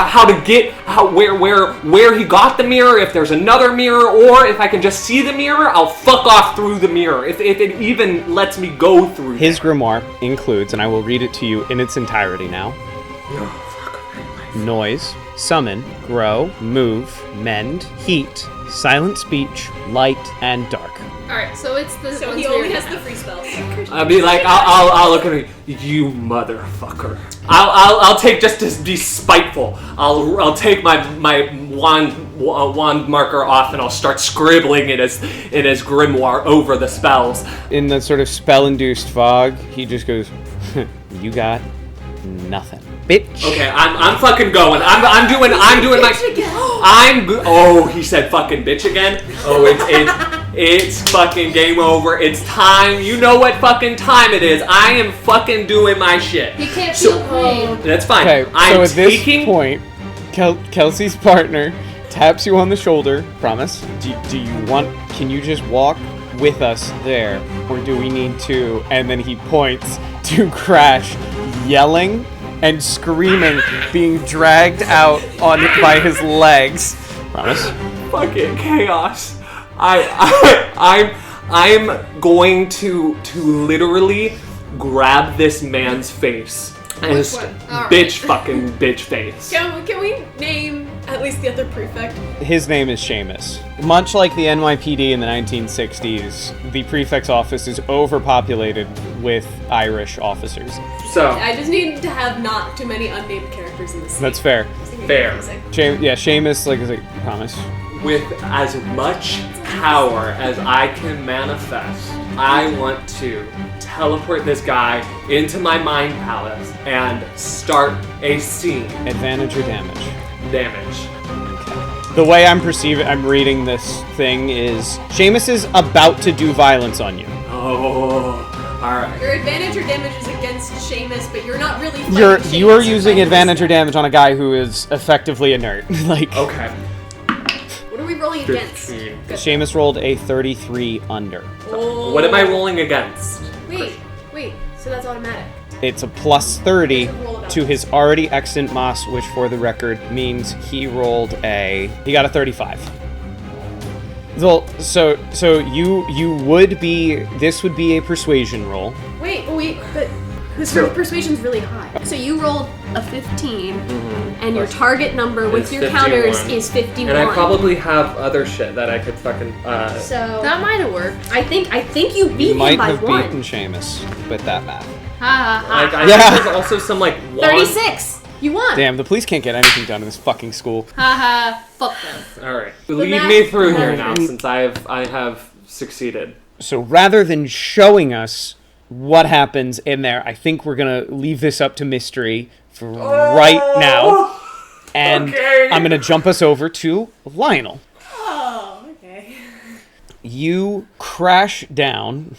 where he got the mirror, if there's another mirror, or if I can just see the mirror, I'll fuck off through the mirror. If it even lets me go through. His grimoire includes, and I will read it to you in its entirety now, noise, summon, grow, move, mend, heat, silent speech, light, and dark. Alright, so it's the So ones he we only already has the have. free spells. I'll be like, I'll look at him. You motherfucker. I'll take, just to be spiteful. I'll take my wand marker off and I'll start scribbling in his grimoire over the spells. In the sort of spell-induced fog, he just goes, "You got nothing, bitch." Okay, I'm fucking going. I'm doing my. Oh, he said fucking bitch again. Oh, it's fucking game over. It's time. You know what fucking time it is. I am fucking doing my shit. He can't feel pain. That's fine. Okay, I'm so at this taking. point, Kelsey's partner taps you on the shoulder. Promise. Do you want? Can you just walk with us there, or do we need to? And then he points to Crash, yelling and screaming, being dragged out by his legs. Promise. Fucking chaos. I'm going to literally grab this man's face and Which one? All right. bitch face. Can we name at least the other prefect? His name is Seamus. Much like the NYPD in the 1960s, the prefect's office is overpopulated with Irish officers. So I just need to have not too many unnamed characters in this. That's fair. fair. Seamus, like, is like, promise. With as much power as I can manifest, I want to teleport this guy into my mind palace and start a scene. Advantage or damage? Damage. The way I'm reading this thing is Seamus is about to do violence on you. Oh, alright. Your advantage or damage is against Seamus, but you're not really fighting You are Seamus, using you're advantage or fighting damage on a guy who is effectively inert. Like, Okay. What are we rolling against? 15. Good. Seamus rolled a 33 under. Oh. What am I rolling against? Wait. So that's automatic. It's a plus 30 to his already extant Moss, which for the record means he got a 35. So you would be, this would be a persuasion roll. Wait, but this persuasion's really high. So you rolled a 15, and your target number with It's your 51. counters is 51. And I probably have other shit that I could fucking So That might have worked. I think you beat You might him by have one. beaten Seamus with that math. Ha ha like, ha. I Yeah. think there's also some like wand. 36. You won. Damn, the police can't get anything done in this fucking school. Ha ha. Fuck them. All right, lead that- me through here now, since I have succeeded. So rather than showing us what happens in there, I think we're gonna leave this up to mystery for right now. And Okay. I'm gonna jump us over to Lionel. Oh, okay. You crash down,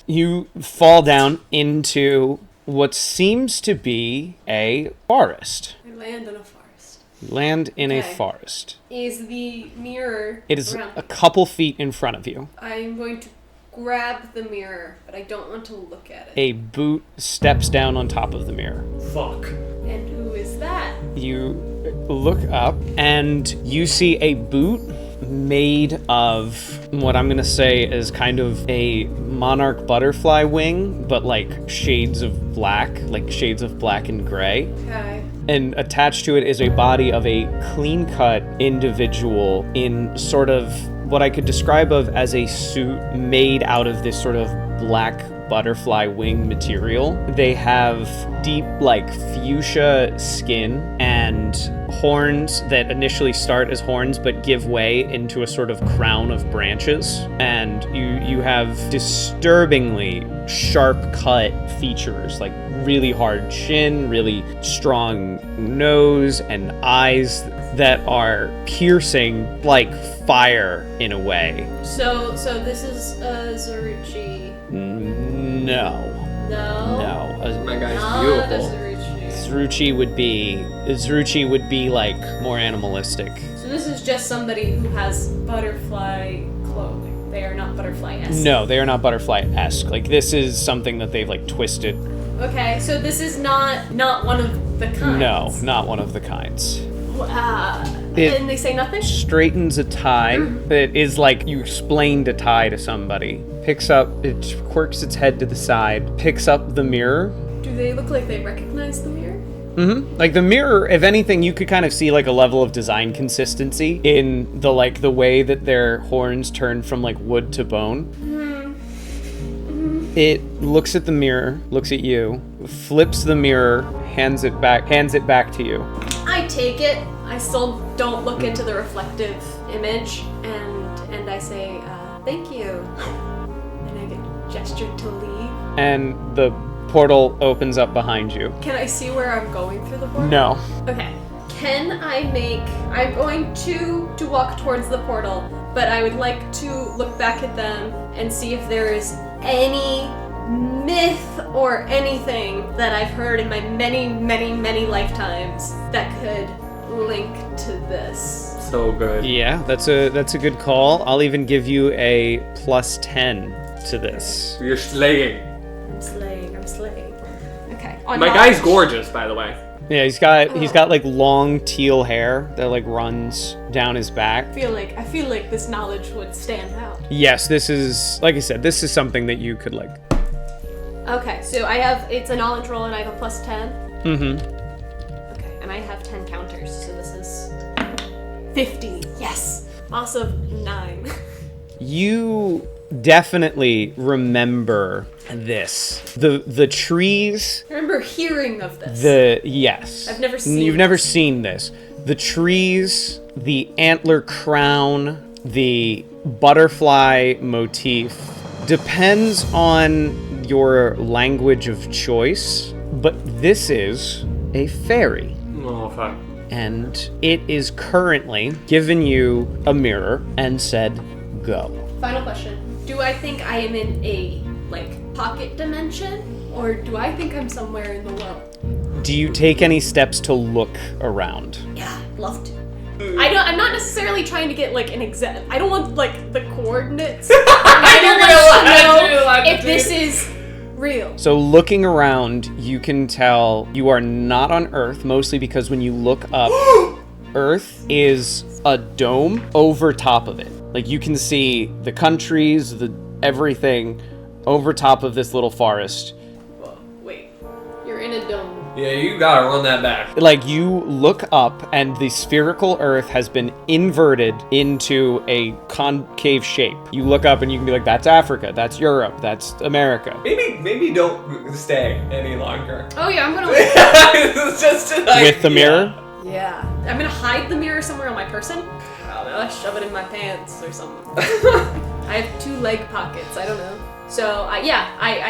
you fall down into what seems to be a forest. I land in a forest. You land in a Okay. forest. Is the mirror It is around a me? couple feet in front of you. I'm going to grab the mirror, but I don't want to look at it. A boot steps down on top of the mirror. Fuck. And who is that? You look up and you see a boot made of what I'm gonna say is kind of a monarch butterfly wing, but like shades of black and gray. Okay. And attached to it is a body of a clean-cut individual in sort of what I could describe as a suit made out of this sort of black butterfly wing material. They have deep, like, fuchsia skin and horns that initially start as horns but give way into a sort of crown of branches. And you have disturbingly sharp-cut features, like really hard chin, really strong nose, and eyes that are piercing like fire in a way. So this is Zeruchi. No. No. My guy's Not beautiful. Zeruchi. Zruchi would be like more animalistic. So this is just somebody who has butterfly clothing. They are not butterfly-esque. No, they are not butterfly-esque. Like, this is something that they've like twisted. Okay, so this is not one of the kinds. No, not one of the kinds. It- And they say nothing? Straightens a tie that is like you explained a tie to somebody. Picks up, it quirks its head to the side, picks up the mirror. Do they look like they recognize the mirror? Mm-hmm. Like the mirror, if anything, you could kind of see like a level of design consistency in the way that their horns turn from like wood to bone. It looks at the mirror, looks at you, flips the mirror, hands it back to you. I take it. I still don't look into the reflective image, and I say, thank you. And I get gestured to leave. And the portal opens up behind you. Can I see where I'm going through the portal? No. Okay. I'm going to walk towards the portal, but I would like to look back at them and see if there is any myth or anything that I've heard in my many, many, many lifetimes that could link to this. So good. Yeah, that's a good call. I'll even give you a +10 to this. You're slaying. I'm slaying. Okay. My guy's gorgeous, by the way. Yeah, he's got like long teal hair that like runs down his back. I feel like this knowledge would stand out. Yes, this is, like I said, this is something that you could like. Okay, so it's a knowledge roll and I have a +10. Mm-hmm. Okay, and I have 10 counters, so this is 50. Yes. Awesome. 9. You definitely remember this. The trees. I remember hearing of this. Yes. I've never seen You've never seen this. The trees, the antler crown, the butterfly motif depends on your language of choice, but this is a fairy. Oh, fuck. And it is currently given you a mirror and said, go. Final question. Do I think I am in a, pocket dimension? Or do I think I'm somewhere in the world? Do you take any steps to look around? Yeah, love to. I'm not necessarily trying to get, an exact... I don't want, the coordinates. I don't want to know if this is real. So looking around, you can tell you are not on Earth, mostly because when you look up, Earth is a dome over top of it. Like, you can see the countries, everything over top of this little forest. Whoa, wait. You're in a dome. Yeah, you gotta run that back. Like, you look up, and the spherical Earth has been inverted into a concave shape. You look up, and you can be like, that's Africa, that's Europe, that's America. Maybe don't stay any longer. Oh yeah, I'm gonna... It's just With the mirror? Yeah. I'm gonna hide the mirror somewhere on my person. I don't know, I shove it in my pants or something. I have 2 leg pockets, I don't know. So, I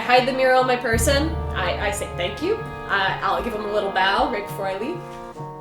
hide the mirror on my person. I say thank you. I'll give him a little bow right before I leave.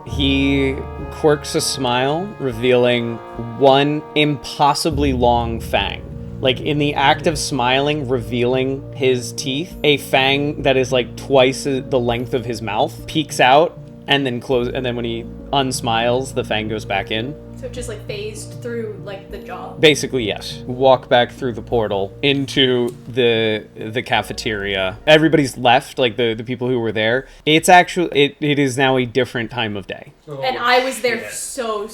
He quirks a smile, revealing one impossibly long fang. Like, in the act of smiling, revealing his teeth, a fang that is like twice the length of his mouth peeks out and then and then when he unsmiles, the fang goes back in. So it just phased through the jaw. Basically, yes. Walk back through the portal into the cafeteria. Everybody's left, the people who were there. It's actually it is now a different time of day. And I was there so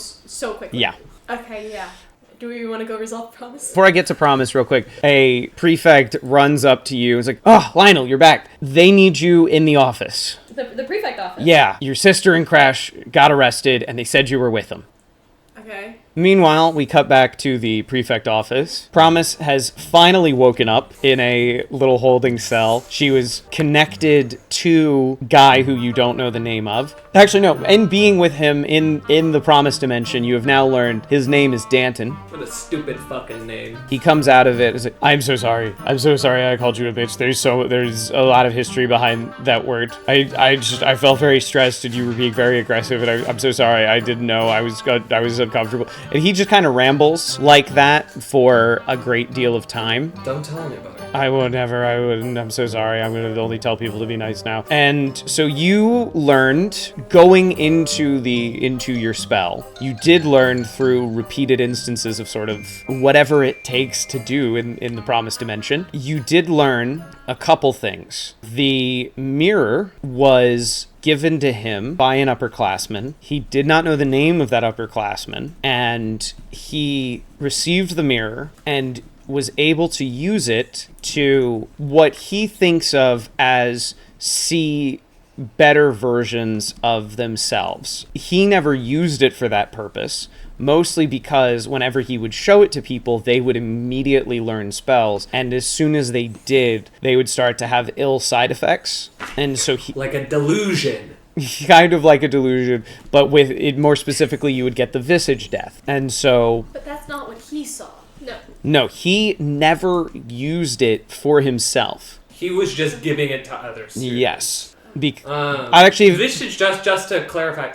quickly. Yeah. Okay, yeah. Do we want to go resolve promise? Before I get to promise, real quick, a prefect runs up to you and is like, "Oh, Lionel, you're back. They need you in the office." The prefect office? Yeah, your sister and Crash got arrested, and they said you were with them. Okay. Meanwhile, we cut back to the prefect office. Promise has finally woken up in a little holding cell. She was connected to Guy, who you don't know the name of. Actually, no. In being with him in the Promise dimension, you have now learned his name is Danton. What a stupid fucking name. He comes out of it. Is like, I'm so sorry. I'm so sorry I called you a bitch. There's a lot of history behind that word. I felt very stressed and you were being very aggressive and I'm so sorry. I didn't know. I was uncomfortable. And he just kind of rambles like that for a great deal of time. Don't tell anybody. I wouldn't. I'm so sorry. I'm going to only tell people to be nice now. And so you learned going into your spell. You did learn through repeated instances of sort of whatever it takes to do in the Promised Dimension. You did learn a couple things. The mirror was given to him by an upperclassman. He did not know the name of that upperclassman, and he received the mirror and was able to use it to what he thinks of as see better versions of themselves. He never used it for that purpose, mostly because whenever he would show it to people, they would immediately learn spells, and as soon as they did, they would start to have ill side effects. And so like a delusion. Kind of like a delusion, but with it more specifically, you would get the visage death. And so... But that's not what he saw. No, he never used it for himself. He was just giving it to others. Yes. Actually, visage, just to clarify,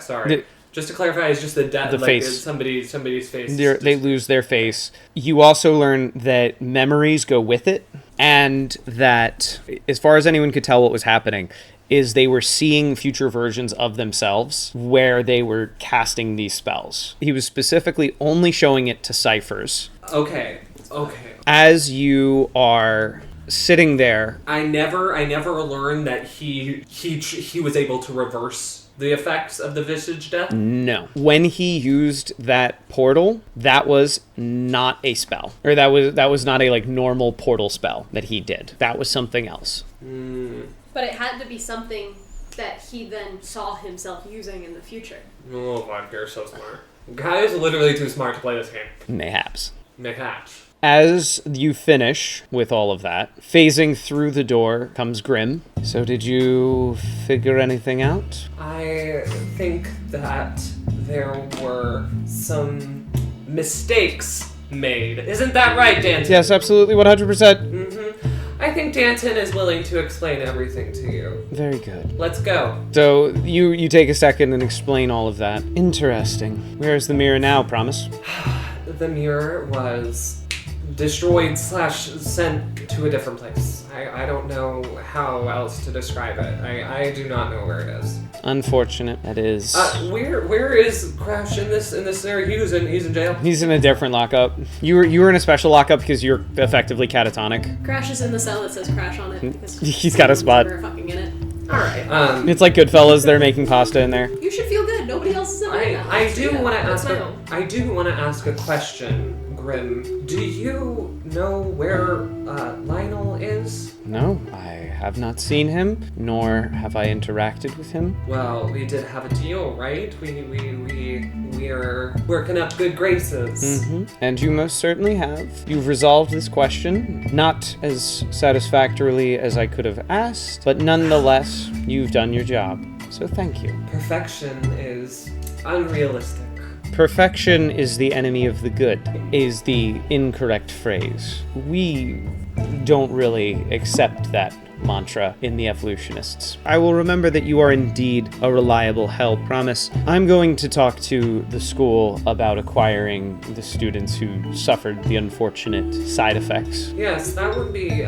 just to clarify, is just the death, the like face. Somebody's face. They lose their face. You also learn that memories go with it, and that, as far as anyone could tell what was happening, is they were seeing future versions of themselves where they were casting these spells. He was specifically only showing it to ciphers. Okay. As you are sitting there, I never learned that he was able to reverse the effects of the visage death. No. When he used that portal, that was not a spell, or that was not a normal portal spell that he did. That was something else. But it had to be something that he then saw himself using in the future. Oh, God, you're so smart. Guy is literally too smart to play this game. Mayhaps. As you finish with all of that, phasing through the door comes Grim. So did you figure anything out? I think that there were some mistakes made. Isn't that right, Danton? Yes, absolutely, 100%. I think Danton is willing to explain everything to you. Very good. Let's go. So you take a second and explain all of that. Interesting. Where's the mirror now, Promise? The mirror was destroyed / sent to a different place. I don't know how else to describe it. I do not know where it is. Unfortunate. That is. Where is Crash in this scenario? He's in jail. He's in a different lockup. You were in a special lockup because you're effectively catatonic. Crash is in the cell that says Crash on it. Because he's got a spot. Fucking in it. All right. It's like Goodfellas. They're making pasta in there. You should feel good. Nobody else is in there. I do want to ask a question. Grim, do you know where Lionel is? No, I have not seen him, nor have I interacted with him. Well, we did have a deal, right? We're working up good graces. And you most certainly have. You've resolved this question, not as satisfactorily as I could have asked, but nonetheless, you've done your job. So thank you. Perfection is unrealistic. Perfection is the enemy of the good, is the incorrect phrase. We don't really accept that mantra in the evolutionists. I will remember that you are indeed a reliable help. Promise. I'm going to talk to the school about acquiring the students who suffered the unfortunate side effects. Yes, that would be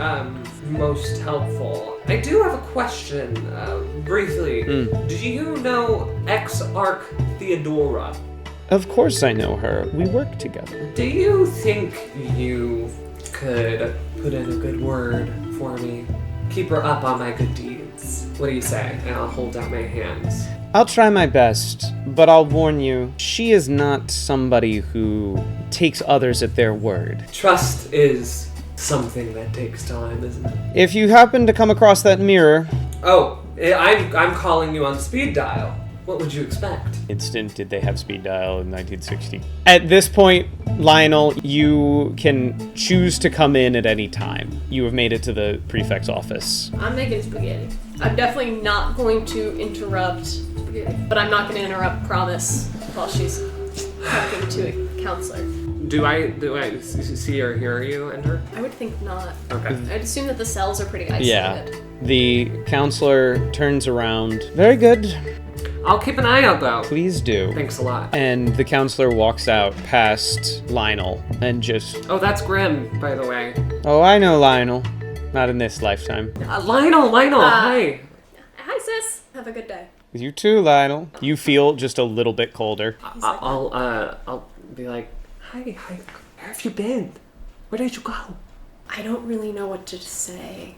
most helpful. I do have a question, briefly. Do you know ex-Arc Theodora? Of course I know her. We work together. Do you think you could put in a good word for me? Keep her up on my good deeds. What do you say? And I'll hold out my hands. I'll try my best, but I'll warn you, she is not somebody who takes others at their word. Trust is something that takes time, isn't it? If you happen to come across that mirror... Oh, I'm calling you on speed dial. What would you expect? Instant, did they have speed dial in 1960? At this point, Lionel, you can choose to come in at any time. You have made it to the prefect's office. I'm making spaghetti. I'm definitely not going to interrupt spaghetti, but I'm not going to interrupt Promise while she's talking to a counselor. Do I see or hear you enter? I would think not. Okay. I'd assume that the cells are pretty isolated. Yeah. The counselor turns around. Very good. I'll keep an eye out, though. Please do. Thanks a lot. And the counselor walks out past Lionel and just... Oh, that's Grim, by the way. Oh, I know Lionel. Not in this lifetime. Lionel, hi. Hi, sis. Have a good day. You too, Lionel. You feel just a little bit colder. I'll be like, hi, where have you been? Where did you go? I don't really know what to say,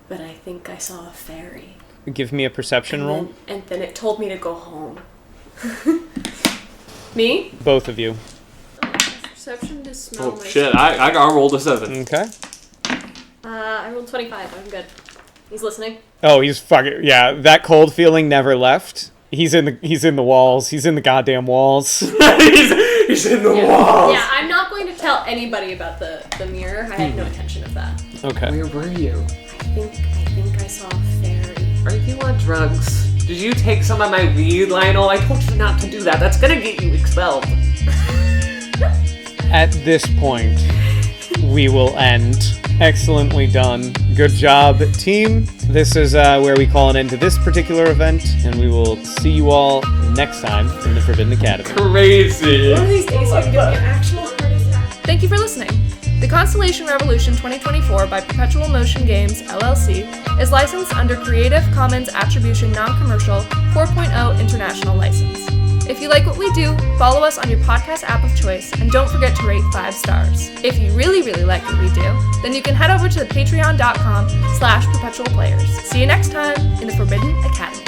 but I think I saw a fairy. Give me a perception roll. And then it told me to go home. Me? Both of you. Perception to smell my shit, I got rolled a 7. Okay. I rolled 25. I'm good. He's listening. Oh, he's fucking yeah. That cold feeling never left. He's in the walls. He's in the goddamn walls. he's in the walls. Yeah, I'm not going to tell anybody about the mirror. I had no intention of that. Okay. Where were you? I think I saw a fairy. Are you on drugs? Did you take some of my weed, Lionel? I told you not to do that. That's gonna get you expelled. At this point, we will end. Excellently done. Good job, team. This is where we call an end to this particular event, and we will see you all next time in the Forbidden Academy. Crazy. One of these days you're gonna get an actual heart attack. Thank you for listening. The Constellation Revolution 2024 by Perpetual Motion Games, LLC, is licensed under Creative Commons Attribution Non-Commercial 4.0 International License. If you like what we do, follow us on your podcast app of choice, and don't forget to rate 5 stars. If you really, really like what we do, then you can head over to patreon.com/perpetualplayers. See you next time in the Forbidden Academy.